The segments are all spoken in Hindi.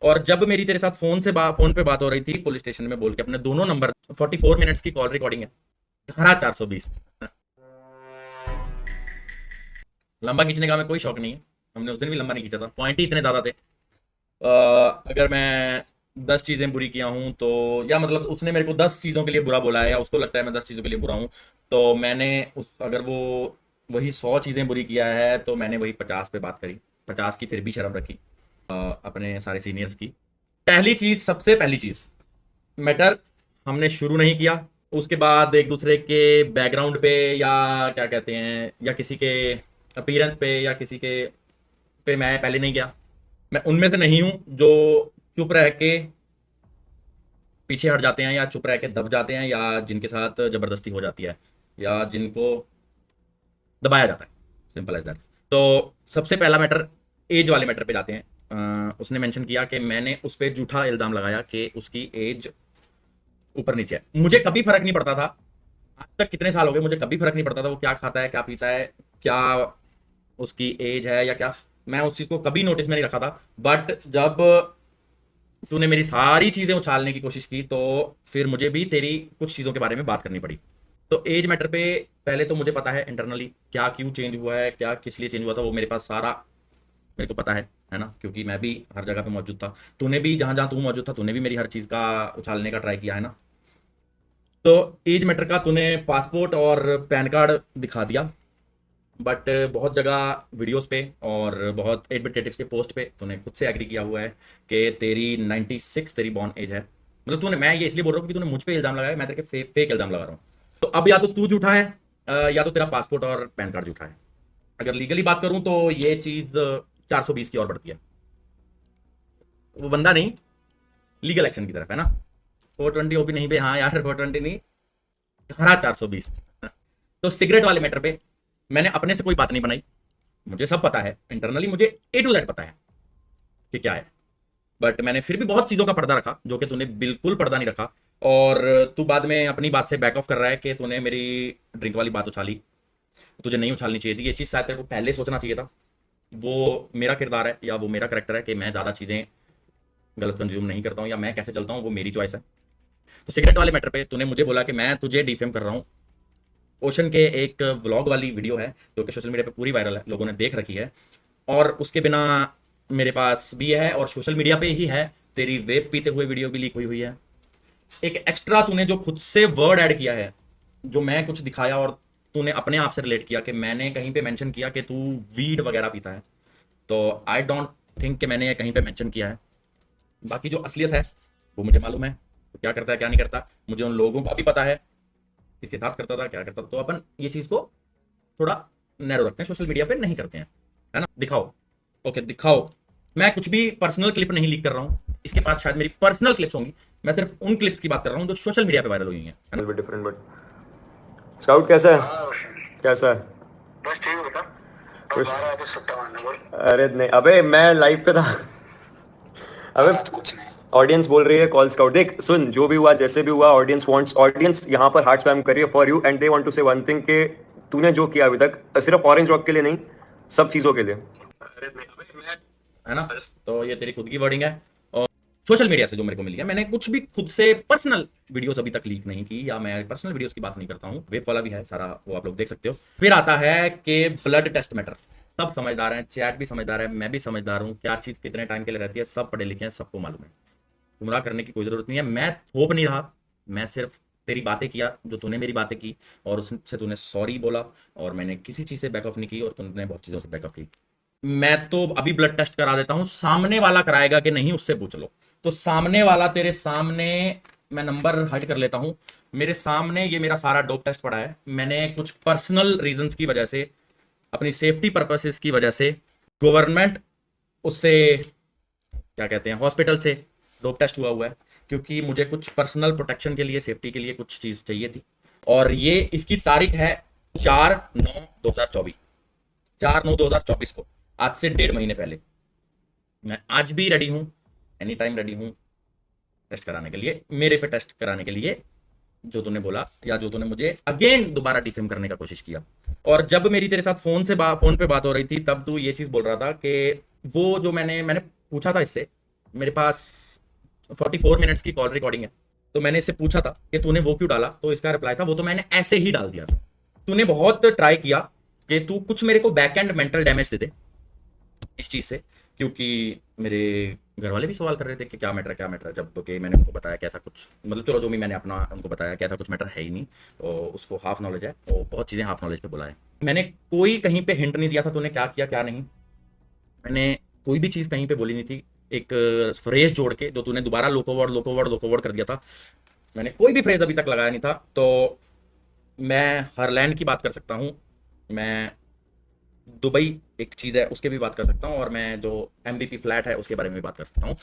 और जब मेरी तेरे साथ फोन पे बात हो रही थी पुलिस स्टेशन में बोल के अपने दोनों नंबर, 44 मिनट्स की कॉल रिकॉर्डिंग है, धारा 420। लंबा खींचने का हमें कोई शौक नहीं है, हमने उस दिन भी लंबा नहीं खींचा था, पॉइंट ही इतने ज्यादा थे। अगर मैं 10 चीजें बुरी किया हूं तो, या मतलब उसने मेरे को 10 चीजों के लिए बुरा बोला है, या उसको लगता है मैं 10 चीजों के लिए बुरा हूं, तो मैंने उस, अगर वो वही 100 चीजें बुरी किया है तो मैंने वही 50 पे बात करी, 50 की फिर भी शर्म रखी अपने सारे सीनियर्स की। पहली चीज, सबसे पहली चीज, मैटर हमने शुरू नहीं किया, उसके बाद एक दूसरे के बैकग्राउंड पे, या क्या कहते हैं, या किसी के अपीयरेंस पे, या किसी के पे मैं पहले नहीं गया। मैं उनमें से नहीं हूं जो चुप रह के पीछे हट जाते हैं, या चुप रह के दब जाते हैं, या जिनके साथ जबरदस्ती हो जाती है, या जिनको दबाया जाता है, सिंपल एज दैट। तो सबसे पहला मैटर, एज वाले मैटर पे जाते हैं। उसने मेंशन किया कि मैंने उस पर झूठा इल्जाम लगाया कि उसकी एज ऊपर नीचे है। मुझे कभी फर्क नहीं पड़ता था, आज तक कितने साल हो गए, मुझे कभी फर्क नहीं पड़ता था वो क्या खाता है, क्या पीता है, क्या उसकी एज है या क्या, मैं उस चीज को कभी नोटिस में नहीं रखा था। बट जब तूने मेरी सारी चीजें उछालने की कोशिश की तो फिर मुझे भी तेरी कुछ चीजों के बारे में बात करनी पड़ी। तो एज मैटर पे पहले तो मुझे पता है इंटरनली क्या क्यों चेंज हुआ है, क्या किस लिए चेंज हुआ था, वो मेरे पास सारा मेरे को पता है ना, क्योंकि मैं भी हर जगह पे मौजूद था, तूने भी जहां जहां तू मौजूद था तूने भी मेरी हर चीज का उछालने का ट्राई किया है ना। तो एज मैटर का तूने पासपोर्ट और पैन कार्ड दिखा दिया, बट बहुत जगह वीडियोस पे और बहुत एडवोकेट्स के पोस्ट पे तूने खुद से एग्री किया हुआ है कि तेरी 96 तेरी बॉर्न एज है। मतलब तूने, मैं ये इसलिए बोल रहा हूँ क्योंकि तूने मुझ पे इल्जाम लगाया, मैं तेरे के फेक इल्जाम लगा रहा हूँ। तो अब या तो तू झूठा है, या तो तेरा पासपोर्ट और पैन कार्ड झूठा है। अगर लीगली बात करूं तो ये चीज 420 की ओर बढ़ती है, वो बंदा नहीं, लीगल एक्शन की तरफ है ना। 420 भी नहीं बे, हाँ यार 420 नहीं, धारा 420। तो सिगरेट वाले मैटर पे मैंने अपने से कोई बात नहीं बनाई, मुझे सब पता है इंटरनली, मुझे ए टू जेड पता है कि क्या है। बट मैंने फिर भी बहुत चीजों का पर्दा रखा जो कि तूने बिल्कुल पर्दा नहीं रखा। और तू बाद में अपनी बात से बैक ऑफ कर रहा है कि तूने मेरी ड्रिंक वाली बात उछाली, तुझे नहीं उछालनी चाहिए थी ये चीज, शायद तेरे को पहले सोचना चाहिए था। वो मेरा किरदार है या वो मेरा करेक्टर है कि मैं ज्यादा चीजें गलत कंज्यूम नहीं करता हूँ, या मैं कैसे चलता हूँ वो मेरी चॉइस है। तो सिगरेट वाले मैटर पे तूने मुझे बोला कि मैं तुझे डिफेम कर रहा हूँ। ओशन के एक व्लॉग वाली वीडियो है जो कि सोशल मीडिया पे पूरी वायरल है, लोगों ने देख रखी है, और उसके बिना मेरे पास भी है और सोशल मीडिया पे ही है, तेरी वेब पीते हुए वीडियो भी लीक हुई हुई है। एक एक्स्ट्रा तूने जो खुद से वर्ड ऐड किया है, जो मैं कुछ दिखाया और तूने अपने आप से रिलेट किया कि मैंने कहीं पे मेंशन किया कि तू वीड वगैरह पीता है, तो आई डोंट थिंक कि मैंने ये कहीं पे मेंशन किया है। बाकी जो असलियत है वो मुझे मालूम है, तो क्या करता है क्या नहीं करता, मुझे उन लोगों का भी पता है किसके साथ करता था क्या करता था। तो अपन ये चीज को थोड़ा नैरो रखते हैं, सोशल मीडिया पे नहीं करते हैं, है ना। दिखाओ, ओके दिखाओ। मैं कुछ भी पर्सनल क्लिप नहीं लीक कर रहा हूँ, इसके पास शायद मेरी पर्सनल क्लिप्स होंगी, मैं सिर्फ उन क्लिप्स की बात कर रहा हूँ जो सोशल मीडिया पे वायरल हुई हैं, है ना। डिफरेंट बट स्काउट कैसा है? हाँ रोशन, कैसा है? बस ठीक बता। बस कुछ बाहर आया तो सट्टा मारने बोल। अरे नहीं, अबे मैं लाइव पे था। अबे बात कुछ नहीं। ऑडियंस बोल रही है कॉल स्काउट। देख सुन, जो भी हुआ जैसे भी हुआ, ऑडियंस यहाँ पर हार्ट स्पैम कर रही है for you, and they want to say one thing कि तूने जो किया अभी तक सिर्फ ऑरेंज रॉक के लिए नहीं, सब चीजों के लिए। अरे नहीं, अबे मैं, है ना। तो ये तेरी खुद की वर्डिंग है, और सोशल मीडिया से जो मेरे को मिली है, मैंने कुछ भी खुद से पर्सनल वीडियोस अभी तक लीक नहीं की, या मैं पर्सनल वीडियोस की बात नहीं करता हूँ, वेब वाला भी है सारा, वो आप लोग देख सकते हो। फिर आता है कि ब्लड टेस्ट मैटर, सब समझदार हैं, चैट भी समझदार है, मैं भी समझदार हूँ, क्या चीज़ कितने टाइम के लिए रहती है, सब पढ़े लिखे हैं, सबको मालूम है। गुमराह करने की कोई जरूरत नहीं है, मैं थोप नहीं रहा, मैं सिर्फ तेरी बातें किया जो तूने मेरी बातें की, और उससे तूने सॉरी बोला, और मैंने किसी चीज़ से बैकअप नहीं की और तूने बहुत चीज़ों से बैकअप की। मैं तो अभी ब्लड टेस्ट करा देता हूं, सामने वाला कराएगा कि नहीं उससे पूछ लो। तो सामने वाला तेरे सामने, मैं नंबर हाइड कर लेता हूं, मेरे सामने ये मेरा सारा डोप टेस्ट पड़ा है, मैंने कुछ पर्सनल रीजंस की वजह से, अपनी सेफ्टी पर्पसेस की वजह से, गवर्नमेंट उससे क्या कहते हैं हॉस्पिटल से डोप टेस्ट हुआ हुआ है, क्योंकि मुझे कुछ पर्सनल प्रोटेक्शन के लिए, सेफ्टी के लिए कुछ चीज़ चाहिए थी। और ये इसकी तारीख है 4/9/2024, 4/9/2024 को, आज से 1.5 महीने पहले। मैं आज भी रेडी हूँ, एनी टाइम रेडी हूँ टेस्ट कराने के लिए, मेरे पे टेस्ट कराने के लिए, जो तूने बोला या जो तूने मुझे अगेन दोबारा डिफेम करने का कोशिश किया। और जब मेरी तेरे साथ फोन पे बात हो रही थी तब तू ये चीज बोल रहा था कि वो जो मैंने पूछा था इससे, मेरे पास 44 मिनट्स की कॉल रिकॉर्डिंग है। तो मैंने इससे पूछा था कि तूने वो क्यों डाला, तो इसका रिप्लाई था वो तो मैंने ऐसे ही डाल दिया था। तूने बहुत ट्राई किया कि तू कुछ मेरे को बैक एंड मेंटल डैमेज दे दे इस चीज से, क्योंकि मेरे घर वाले भी सवाल कर रहे थे कि क्या मैटर है, जब कि मैंने उनको बताया कैसा कुछ, मतलब चलो जो भी मैंने अपना उनको बताया कैसा कुछ मैटर है ही नहीं, तो उसको हाफ नॉलेज है, और बहुत चीज़ें हाफ नॉलेज पे बोला है। मैंने कोई कहीं पे हिंट नहीं दिया था तूने क्या किया क्या नहीं, मैंने कोई भी चीज़ कहीं पे बोली नहीं थी। एक फ्रेज जोड़ के जो तूने दोबारा लोकोवर्ड कर दिया था, मैंने कोई भी फ्रेज अभी तक लगाया नहीं था। तो मैं हरलैंड की बात कर सकता हूँ, मैं दुबई एक चीज़ है उसके भी बात कर सकता हूँ, और मैं जो MVP फ्लैट है उसके बारे में भी बात कर सकता हूँ।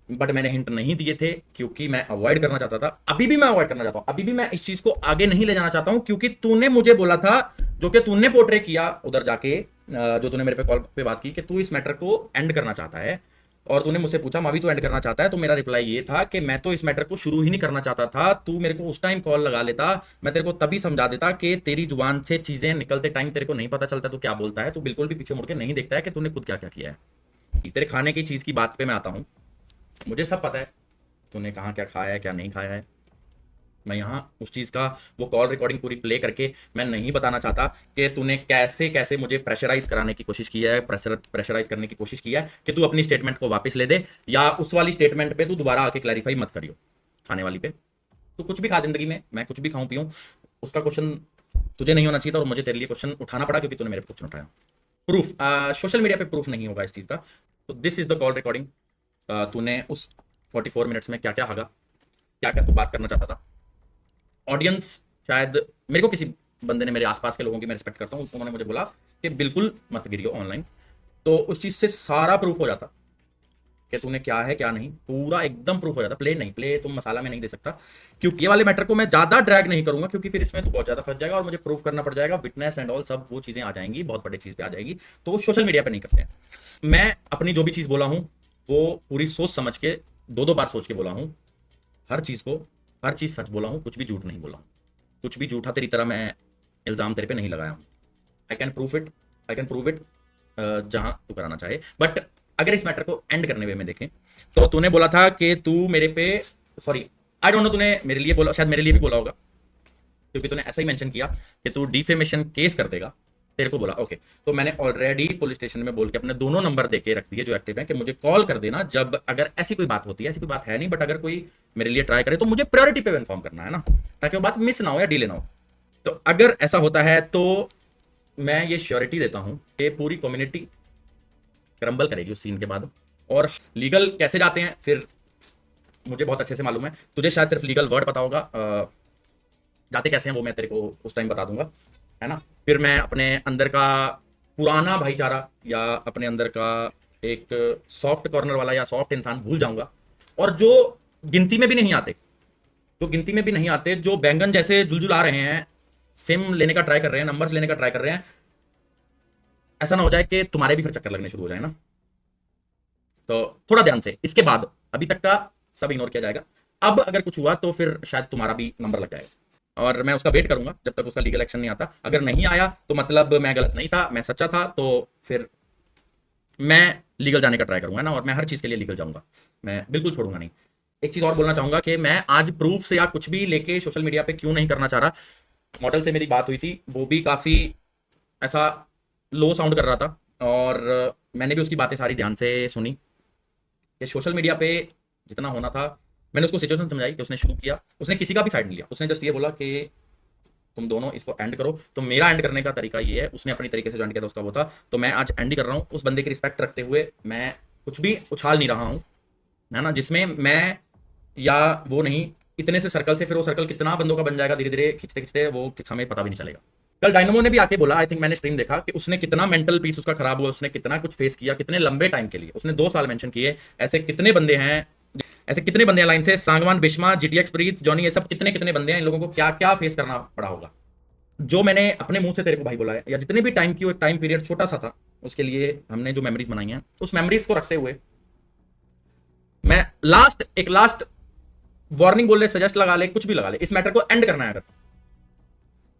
बट मैंने हिंट नहीं दिए थे क्योंकि मैं अवॉइड करना चाहता था। अभी भी मैं अवॉइड करना चाहता हूँ, अभी भी मैं इस चीज़ को आगे नहीं ले जाना चाहता हूँ, क्योंकि तूने मुझे बोला था, जो कि तूने पोर्ट्रे किया उधर जाके, जो तूने मेरे पे कॉल पे बात की कि तू इस मैटर को एंड करना चाहता है, और तूने मुझसे पूछा मावी तो एंड करना चाहता है, तो मेरा रिप्लाई ये था कि मैं तो इस मैटर को शुरू ही नहीं करना चाहता था। तू मेरे को उस टाइम कॉल लगा लेता, मैं तेरे को तभी समझा देता कि तेरी जुबान से चीजें निकलते टाइम तेरे को नहीं पता चलता तू क्या बोलता है, तू बिल्कुल भी पीछे मुड़ के नहीं देखता है कि तूने खुद क्या क्या किया है। तेरे खाने की चीज की बात पे मैं आता हूँ, मुझे सब पता है तूने कहाँ क्या खाया है क्या नहीं खाया है। मैं यहाँ उस चीज़ का वो कॉल रिकॉर्डिंग पूरी प्ले करके मैं नहीं बताना चाहता कि तूने कैसे कैसे मुझे प्रेशराइज कराने की कोशिश की है, प्रेशराइज करने की कोशिश की है कि तू अपनी स्टेटमेंट को वापस ले दे, या उस वाली स्टेटमेंट पे तू दोबारा आके क्लैरिफाई मत करियो। खाने वाली पे तू कुछ भी खा जिंदगी में, मैं कुछ भी खाऊं पीऊं, उसका क्वेश्चन तुझे नहीं होना चाहिए था, और मुझे तेरे लिए क्वेश्चन उठाना पड़ा क्योंकि तूने मेरे पे क्वेश्चन उठाया। प्रूफ सोशल मीडिया पे प्रूफ नहीं होगा इस चीज़ का। तो this is the call recording. तूने उस 44 मिनट्स में क्या क्या हागा, क्या क्या तू बात करना चाहता था। ऑडियंस शायद मेरे को किसी बंदे ने, मेरे आसपास के लोगों की मैं रिस्पेक्ट करता हूँ, उन्होंने मुझे बोला कि बिल्कुल मत गिरियो ऑनलाइन, तो उस चीज़ से सारा प्रूफ हो जाता कि तूने क्या है क्या नहीं, पूरा एकदम प्रूफ हो जाता। प्ले नहीं, प्ले तुम मसाला में नहीं दे सकता, क्योंकि ये वाले मैटर को मैं ज़्यादा ड्रैग नहीं करूंगा, क्योंकि फिर इसमें तो बहुत ज़्यादा फंस जाएगा और मुझे प्रूफ करना पड़ जाएगा, विटनेस एंड ऑल सब वो चीज़ें आ जाएंगी, बहुत बड़ी चीज़ पे आ जाएगी, तो वो सोशल मीडिया पर नहीं करते हैं। मैं अपनी जो भी चीज़ बोला हूँ वो पूरी सोच समझ के दो बार सोच के बोला हूँ, हर चीज़ सच बोला हूँ, कुछ भी झूठ नहीं बोला हूँ, कुछ भी झूठा तेरी तरह मैं इल्ज़ाम तेरे पे नहीं लगाया हूँ। आई कैन प्रूव इट जहाँ तू कराना चाहे। बट अगर इस मैटर को एंड करने वे में देखें, तो तूने बोला था कि तू मेरे पे, सॉरी आई डोंट नो तूने मेरे लिए बोला, शायद मेरे लिए भी बोला होगा, क्योंकि तूने ऐसा ही मेंशन किया कि तू डिफेमेशन केस कर देगा, तेरे को बोला ओके। तो मैंने ऑलरेडी पुलिस स्टेशन में बोल के अपने दोनों नंबर देके रख दिए जो एक्टिव हैं कि मुझे कॉल कर देना जब अगर ऐसी कोई बात होती है। ऐसी कोई बात है नहीं, बट अगर कोई मेरे लिए ट्राई करे तो मुझे प्रायोरिटी पे इन्फॉर्म करना है ना, ताकि वो बात मिस ना हो या डिले ना हो। तो अगर ऐसा होता है तो मैं ये श्योरिटी देता हूं कि पूरी कम्युनिटी क्रम्बल करेगी उस सीन के बाद। और लीगल कैसे जाते हैं फिर मुझे बहुत अच्छे से मालूम है, तुझे शायद सिर्फ लीगल वर्ड पता होगा, जाते कैसे हैं वो मैं तेरे को उस टाइम बता दूंगा, है ना। फिर मैं अपने अंदर का पुराना भाईचारा या अपने अंदर का एक सॉफ्ट कॉर्नर वाला या सॉफ्ट इंसान भूल जाऊंगा, और जो गिनती में भी नहीं आते, जो बैंगन जैसे जुलजुला रहे हैं, फेम लेने का ट्राई कर रहे हैं, नंबर्स लेने का ट्राई कर रहे हैं, ऐसा ना हो जाए कि तुम्हारे भी फिर चक्कर लगने शुरू हो जाए ना। तो थोड़ा ध्यान से, इसके बाद अभी तक का सब इग्नोर किया जाएगा। अब अगर कुछ हुआ तो फिर शायद तुम्हारा भी नंबर लग जाएगा, और मैं उसका वेट करूंगा जब तक उसका लीगल एक्शन नहीं आता। अगर नहीं आया तो मतलब मैं गलत नहीं था, मैं सच्चा था, तो फिर मैं लीगल जाने का ट्राई करूंगा ना, और मैं हर चीज़ के लिए लीगल जाऊंगा, मैं बिल्कुल छोड़ूंगा नहीं। एक चीज़ और बोलना चाहूंगा कि मैं आज प्रूफ से या कुछ भी लेके सोशल मीडिया पे क्यों नहीं करना चाह रहा। मॉडल से मेरी बात हुई थी, वो भी काफ़ी ऐसा लो साउंड कर रहा था, और मैंने भी उसकी बातें सारी ध्यान से सुनी कि सोशल मीडिया पे जितना होना था, मैंने उसको सिचुएशन समझाई कि उसने शुरू किया, उसने किसी का भी साइड नहीं लिया, उसने जस्ट ये बोला कि तुम दोनों इसको एंड करो। तो मेरा एंड करने का तरीका ये है, उसने अपनी तरीके से जो एंड किया था उसका वो था, तो मैं आज एंड ही कर रहा हूँ। उस बंदे की रिस्पेक्ट रखते हुए मैं कुछ भी उछाल नहीं रहा हूँ, है ना, जिसमें मैं या वो नहीं, इतने से सर्कल से फिर वो सर्कल कितना बंदों का बन जाएगा धीरे धीरे खिंचते खिंचते, वो हमें पता भी नहीं चलेगा। कल डायनामो ने भी आके बोला, आई थिंक मैंने स्ट्रीम देखा, कि उसने कितना मेंटल पीस उसका खराब हुआ, उसने कितना कुछ फेस किया, कितने लंबे टाइम के लिए, उसने 2 साल मेंशन किए। ऐसे कितने बंदे हैं लाइन से, सांगवान, बिश्मा, GTX प्रीत, जॉनी, ये सब कितने बंदे हैं, इन लोगों को क्या क्या फेस करना पड़ा होगा। जो मैंने अपने मुंह से तेरे को भाई बोला है, या जितने भी टाइम की वो एक टाइम पीरियड छोटा सा था, उसके लिए हमने जो मेमोरीज बनाई हैं, उस मेमोरीज को रखते हुए मैं एक लास्ट वार्निंग बोल ले, सजेस्ट लगा ले, कुछ भी लगा ले, इस मैटर को एंड करना है। अगर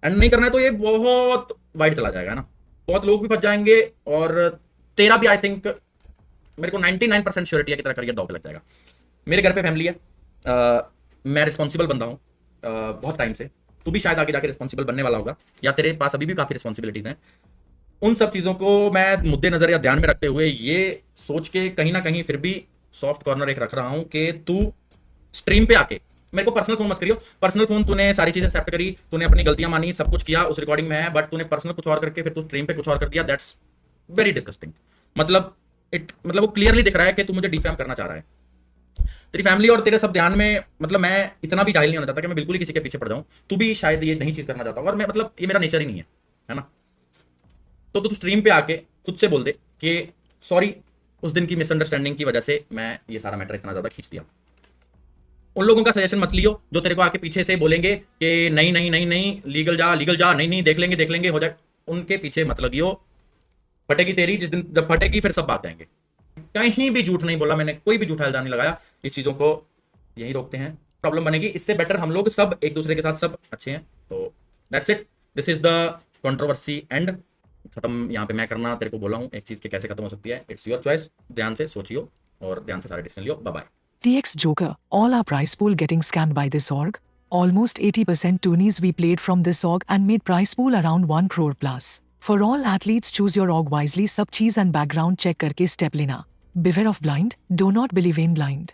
एंड नहीं करना है तो ये बहुत वाइड चला जाएगा ना, बहुत लोग भी फंस जाएंगे, और तेरा भी आई थिंक मेरे को 99% श्योरिटी है कि तेरा करियर दाव पे लग जाएगा। मेरे घर पे फैमिली है, मैं रिस्पॉन्सिबल बंदा हूँ बहुत टाइम से। तू भी शायद आगे जाके रिस्पॉन्सिबल बनने वाला होगा, या तेरे पास अभी भी काफ़ी रिस्पॉन्सिबिलिटीज़ हैं। उन सब चीज़ों को मैं मुद्दे नज़र या ध्यान में रखते हुए ये सोच के कहीं ना कहीं फिर भी सॉफ्ट कॉर्नर एक रख रहा हूँ कि तू स्ट्रीम पे आके मेरे को पर्सनल फोन मत करियो। पर्सनल फोन तूने सारी चीजें एक्सेप्ट करी, तूने अपनी गलतियां मानी, सब कुछ किया, उस रिकॉर्डिंग में है, बट तूने पर्सनल कुछ और करके फिर तू स्ट्रीम पे कुछ और कर दिया। That's very disgusting. मतलब वो क्लियरली दिख रहा है कि तू मुझे डिफेम करना चाह रहा है। तेरी फैमिली और तेरे सब ध्यान में, मतलब मैं इतना भी जाहिल नहीं होना चाहता कि मैं बिल्कुल ही किसी के पीछे पड़ जाऊं। तू भी शायद ये नहीं चीज करना चाहता और मैं, मतलब ये मेरा नेचर ही नहीं है ना। तो तू स्ट्रीम पे आके खुद से बोल दे कि सॉरी, उस दिन की मिसअंडरस्टैंडिंग की वजह से मैं ये सारा मैटर इतना ज्यादा खींच दिया। उन लोगों का सजेशन मत लियो जो तेरे को आके पीछे से बोलेंगे कि नहीं नहीं नहीं नहीं, लीगल जा, नहीं नहीं देख लेंगे हो जाए। उनके पीछे मत लगियो, फटेगी तेरी। जिस दिन जब फटेगी फिर सब बात आएंगे। कहीं भी झूठ नहीं बोला मैंने, कोई भी झूठा इल्जाम नहीं लगाया। इस चीजों को यही रोकते हैं, प्रॉब्लम बनेगी। इससे बेटर हम लोग सब एक दूसरे के साथ सब अच्छे हैं। तो that's it, this is the controversy and. खत्म यहाँ पे मैं करना तेरे को बोला हूँ एक चीज के कैसे खत्म हो सकती है। इट्स योर चॉइस, ध्यान से सोचियो और ध्यान से सारे डिसीजन लियो। Bye bye. TX Joker, all our prize pool getting scanned by this org. Almost 80% tourneys we played from this org and made prize pool around 1 crore plus. For all athletes, choose your org wisely. सब चीज and background check करके step लेना. Beware of blind, do not believe in blind.